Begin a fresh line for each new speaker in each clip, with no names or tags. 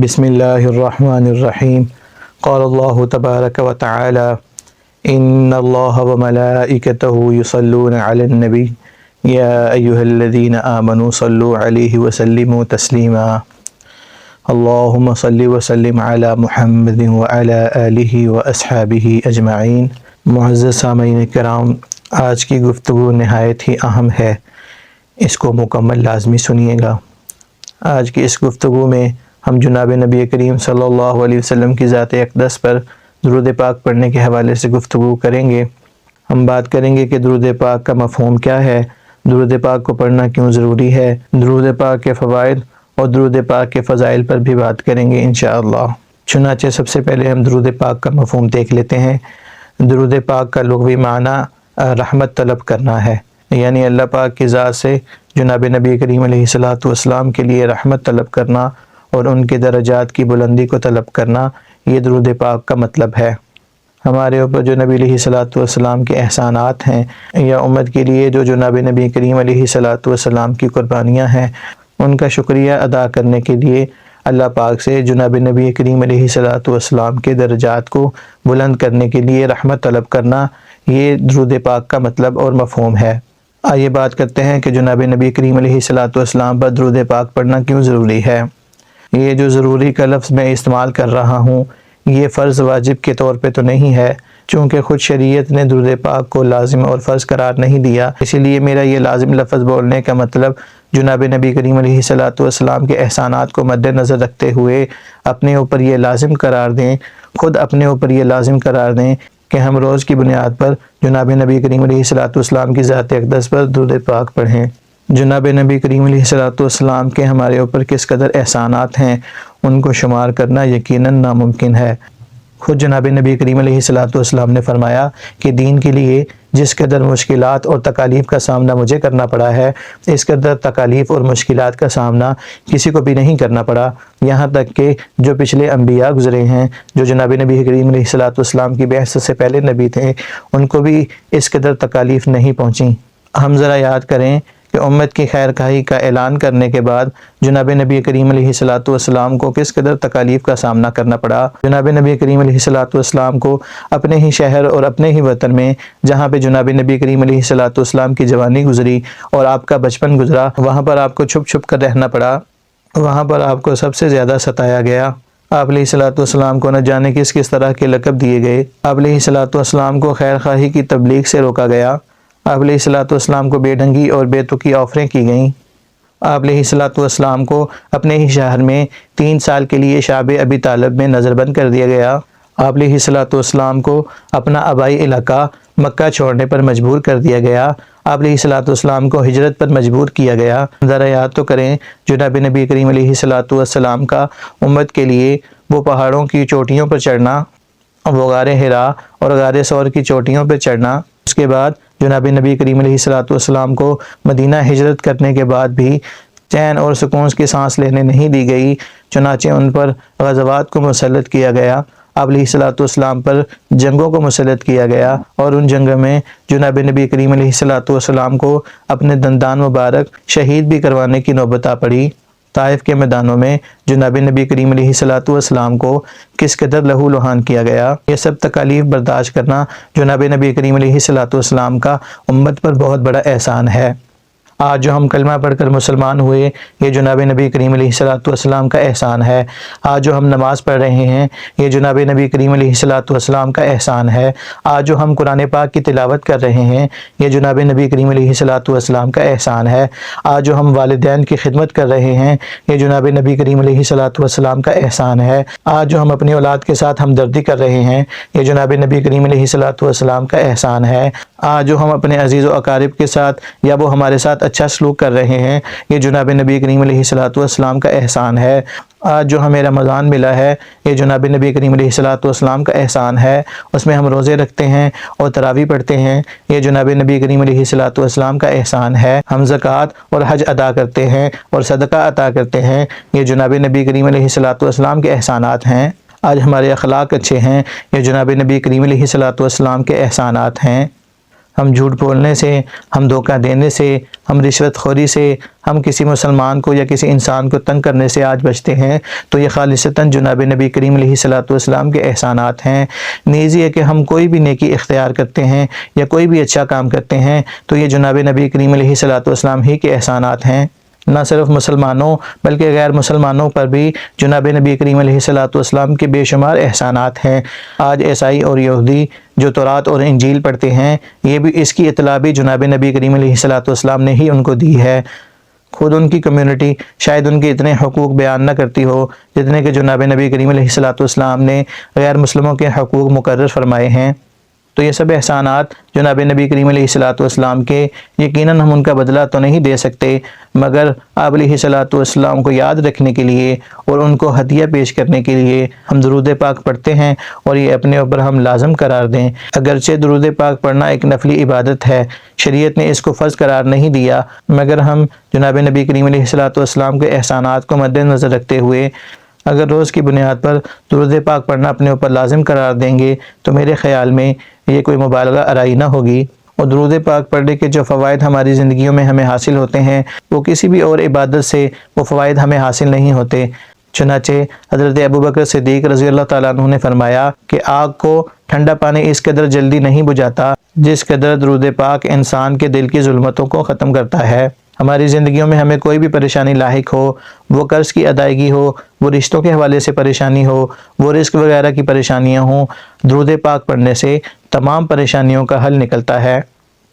بسم اللہ الرحمن الرحیم قال اللہ تبارک و تعالی ان اللہ وملائکتہ یصلون علی النبی یا ایہا الذین آمنوا صلوا علیہ وسلموا تسلیما اللہم صل وسلم علی محمد وعلی آلہ واصحابہ اجمعین۔ معزز سامعین کرام، آج کی گفتگو نہایت ہی اہم ہے، اس کو مکمل لازمی سنیے گا۔ آج کی اس گفتگو میں ہم جناب نبی کریم صلی اللہ علیہ وسلم کی ذات اقدس پر درود پاک پڑھنے کے حوالے سے گفتگو کریں گے۔ ہم بات کریں گے کہ درود پاک کا مفہوم کیا ہے، درود پاک کو پڑھنا کیوں ضروری ہے، درود پاک کے فوائد اور درود پاک کے فضائل پر بھی بات کریں گے انشاءاللہ۔ چنانچہ سب سے پہلے ہم درود پاک کا مفہوم دیکھ لیتے ہیں۔ درود پاک کا لغوی معنی رحمت طلب کرنا ہے، یعنی اللہ پاک کی ذات سے جناب نبی کریم علیہ السلام کے لیے رحمت طلب کرنا اور ان کے درجات کی بلندی کو طلب کرنا، یہ درود پاک کا مطلب ہے۔ ہمارے اوپر جو نبی علیہ السلام کے احسانات ہیں یا امت کے لیے جو جناب نبی کریم علیہ السلام کی قربانیاں ہیں، ان کا شکریہ ادا کرنے کے لیے اللہ پاک سے جناب نبی کریم علیہ السلام کے درجات کو بلند کرنے کے لیے رحمت طلب کرنا، یہ درود پاک کا مطلب اور مفہوم ہے۔ آئیے بات کرتے ہیں کہ جناب نبی کریم علیہ السلام پر درود پاک پڑھنا کیوں ضروری ہے۔ یہ جو ضروری کا لفظ میں استعمال کر رہا ہوں، یہ فرض واجب کے طور پہ تو نہیں ہے، چونکہ خود شریعت نے درود پاک کو لازم اور فرض قرار نہیں دیا، اسی لیے میرا یہ لازم لفظ بولنے کا مطلب جناب نبی کریم علیہ السلام کے احسانات کو مد نظر رکھتے ہوئے اپنے اوپر یہ لازم قرار دیں، خود اپنے اوپر یہ لازم قرار دیں کہ ہم روز کی بنیاد پر جناب نبی کریم علیہ السلام کی ذات اقدس پر درود پاک پڑھیں۔ جناب نبی کریم علیہ السلام کے ہمارے اوپر کس قدر احسانات ہیں، ان کو شمار کرنا یقیناً ناممکن ہے۔ خود جناب نبی کریم علیہ السلام نے فرمایا کہ دین کے لیے جس قدر مشکلات اور تکالیف کا سامنا مجھے کرنا پڑا ہے، اس قدر تکالیف اور مشکلات کا سامنا کسی کو بھی نہیں کرنا پڑا، یہاں تک کہ جو پچھلے انبیاء گزرے ہیں، جو جناب نبی کریم علیہ السلام کی بعثت سے پہلے نبی تھے، ان کو بھی اس قدر تکالیف نہیں پہنچیں۔ ہم ذرا یاد کریں کہ امت کی خیر خواہی کا اعلان کرنے کے بعد جناب نبی کریم علیہ السلام کو کس قدر تکالیف کا سامنا کرنا پڑا۔ جناب نبی کریم علیہ السلام کو اپنے ہی شہر اور اپنے ہی وطن میں، جہاں پہ جناب نبی کریم علیہ السلام کی جوانی گزری اور آپ کا بچپن گزرا، وہاں پر آپ کو چھپ چھپ کر رہنا پڑا، وہاں پر آپ کو سب سے زیادہ ستایا گیا۔ آپ علیہ السلام کو نہ جانے کس طرح کے لقب دیے گئے، آپ علیہ السلام کو خیر خواہی کی تبلیغ سے روکا گیا، آپ علیہ السلام کو بے ڈھنگی اور بے تکی آفریں کی گئیں، آپ علیہ السلام کو اپنے ہی شہر میں 3 سال کے لیے شعب ابی طالب میں نظر بند کر دیا گیا، آپ علیہ السلام کو اپنا آبائی علاقہ مکہ چھوڑنے پر مجبور کر دیا گیا، آپ علیہ السلام کو ہجرت پر مجبور کیا گیا۔ ذرا یاد تو کریں جناب نبی کریم علیہ السلام کا امت کے لیے وہ پہاڑوں کی چوٹیوں پر چڑھنا، وہ غار حرا اور غار ثور کی چوٹیوں پر چڑھنا، اس کے بعد جناب نبی کریم علیہ السلام کو مدینہ ہجرت کرنے کے بعد بھی چین اور سکون کی سانس لینے نہیں دی گئی، چنانچہ ان پر غزوات کو مسلط کیا گیا، آپ علیہ السلام پر جنگوں کو مسلط کیا گیا، اور ان جنگوں میں جناب نبی کریم علیہ السلام کو اپنے دندان مبارک شہید بھی کروانے کی نوبت آ پڑی۔ طائف کے میدانوں میں جناب نبی کریم علیہ السلام کو کس قدر لہو لہان کیا گیا۔ یہ سب تکالیف برداشت کرنا جناب نبی کریم علیہ السلام کا امت پر بہت بڑا احسان ہے۔ آج جو ہم کلمہ پڑھ کر مسلمان ہوئے، یہ جناب نبی کریم علیہ السلام کا احسان ہے۔ آج جو ہم نماز پڑھ رہے ہیں، یہ جناب نبی کریم علیہ السلام کا احسان ہے۔ آج جو ہم قرآن پاک کی تلاوت کر رہے ہیں، یہ جناب نبی کریم علیہ السلام کا احسان ہے۔ آج جو ہم والدین کی خدمت کر رہے ہیں، یہ جناب نبی کریم علیہ السلام کا احسان ہے۔ آج جو ہم اپنی اولاد کے ساتھ ہمدردی کر رہے ہیں، یہ جناب نبی کریم علیہ السلام کا احسان ہے۔ آج جو ہم اپنے عزیز و اقارب کے ساتھ یا وہ ہمارے ساتھ اچھا سلوک کر رہے ہیں، یہ جناب نبی کریم علیہ السلام کا احسان ہے۔ آج جو ہمیں رمضان ملا ہے، یہ جناب نبی کریم علیہ السلام کا احسان ہے، اس میں ہم روزے رکھتے ہیں اور تراویح پڑھتے ہیں، یہ جناب نبی کریم علیہ السلام کا احسان ہے۔ ہم زکوٰۃ اور حج ادا کرتے ہیں اور صدقہ عطا کرتے ہیں، یہ جناب نبی کریم علیہ السلام کے احسانات ہیں۔ آج ہمارے اخلاق اچھے ہیں، یہ جناب نبی کریم علیہ السلام کے احسانات ہیں۔ ہم جھوٹ بولنے سے، ہم دھوکہ دینے سے، ہم رشوت خوری سے، ہم کسی مسلمان کو یا کسی انسان کو تنگ کرنے سے آج بچتے ہیں تو یہ خالصتاً جناب نبی کریم علیہ الصلوۃ والسلام کے احسانات ہیں۔ نیز یہ کہ ہم کوئی بھی نیکی اختیار کرتے ہیں یا کوئی بھی اچھا کام کرتے ہیں تو یہ جناب نبی کریم علیہ الصلوۃ والسلام ہی کے احسانات ہیں۔ نہ صرف مسلمانوں بلکہ غیر مسلمانوں پر بھی جناب نبی کریم علیہ الصلوۃ والسلام کے بے شمار احسانات ہیں۔ آج عیسائی اور یہودی جو تورات اور انجیل پڑھتے ہیں، یہ بھی اس کی اطلاع بھی جناب نبی کریم علیہ الصلوۃ والسلام نے ہی ان کو دی ہے۔ خود ان کی کمیونٹی شاید ان کے اتنے حقوق بیان نہ کرتی ہو جتنے کہ جناب نبی کریم علیہ الصلوۃ والسلام نے غیر مسلموں کے حقوق مقرر فرمائے ہیں۔ تو یہ سب احسانات جناب نبی کریم علیہ الصلوۃ والسلام کے، یقیناً ہم ان کا بدلہ تو نہیں دے سکتے، مگر آپ علیہ الصلوۃ والسلام کو یاد رکھنے کے لیے اور ان کو ہدیہ پیش کرنے کے لیے ہم درود پاک پڑھتے ہیں اور یہ اپنے اوپر ہم لازم قرار دیں۔ اگرچہ درود پاک پڑھنا ایک نفلی عبادت ہے، شریعت نے اس کو فرض قرار نہیں دیا، مگر ہم جناب نبی کریم علیہ الصلوۃ والسلام کے احسانات کو مد نظر رکھتے ہوئے اگر روز کی بنیاد پر درود پاک پڑھنا اپنے اوپر لازم قرار دیں گے تو میرے خیال میں یہ کوئی مبالغہ آرائی نہ ہوگی، اور درود پاک پڑھنے کے جو فوائد ہماری زندگیوں میں ہمیں حاصل ہوتے ہیں وہ کسی بھی اور عبادت سے وہ فوائد ہمیں حاصل نہیں ہوتے۔ چنانچہ حضرت ابوبکر صدیق رضی اللہ تعالیٰ عنہ نے فرمایا کہ آگ کو ٹھنڈا پانی اس قدر جلدی نہیں بجھاتا جس قدر درود پاک انسان کے دل کی ظلمتوں کو ختم کرتا ہے۔ ہماری زندگیوں میں ہمیں کوئی بھی پریشانی لاحق ہو، وہ قرض کی ادائیگی ہو، وہ رشتوں کے حوالے سے پریشانی ہو، وہ رزق وغیرہ کی پریشانیاں ہوں، درود پاک پڑھنے سے تمام پریشانیوں کا حل نکلتا ہے۔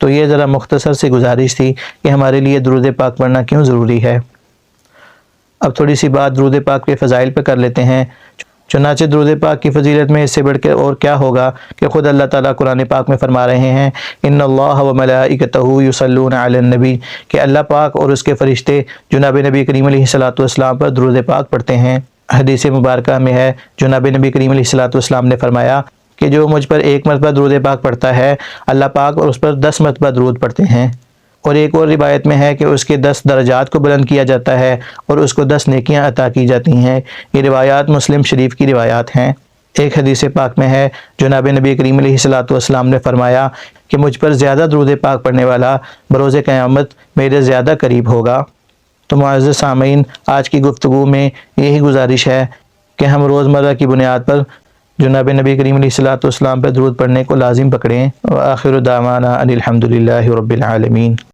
تو یہ ذرا مختصر سی گزارش تھی کہ ہمارے لیے درود پاک پڑھنا کیوں ضروری ہے۔ اب تھوڑی سی بات درود پاک کے فضائل پہ کر لیتے ہیں۔ چنانچہ درود پاک کی فضیلت میں اس سے بڑھ کے اور کیا ہوگا کہ خود اللہ تعالیٰ قرآن پاک میں فرما رہے ہیں ان اللہ و ملائکتہ یصلون علی النبی، کہ اللہ پاک اور اس کے فرشتے جناب نبی کریم علیہ الصلوۃ والسلام پر درود پاک پڑھتے ہیں۔ حدیث مبارکہ میں ہے، جناب نبی کریم علیہ الصلوۃ والسلام نے فرمایا کہ جو مجھ پر ایک مرتبہ درود پاک پڑھتا ہے اللہ پاک اور اس پر 10 مرتبہ درود پڑھتے ہیں، اور ایک اور روایت میں ہے کہ اس کے 10 درجات کو بلند کیا جاتا ہے اور اس کو 10 نیکیاں عطا کی جاتی ہیں۔ یہ روایات مسلم شریف کی روایات ہیں۔ ایک حدیث پاک میں ہے، جناب نبی کریم علیہ الصلوۃ والسلام نے فرمایا کہ مجھ پر زیادہ درود پاک پڑھنے والا بروز قیامت میرے زیادہ قریب ہوگا۔ تو معزز سامعین، آج کی گفتگو میں یہی گزارش ہے کہ ہم روزمرہ کی بنیاد پر جناب نبی کریم علیہ الصلوۃ والسلام پر درود پڑھنے کو لازم پکڑیں۔ وآخر دعوانا ان الحمد للہ رب العالمین۔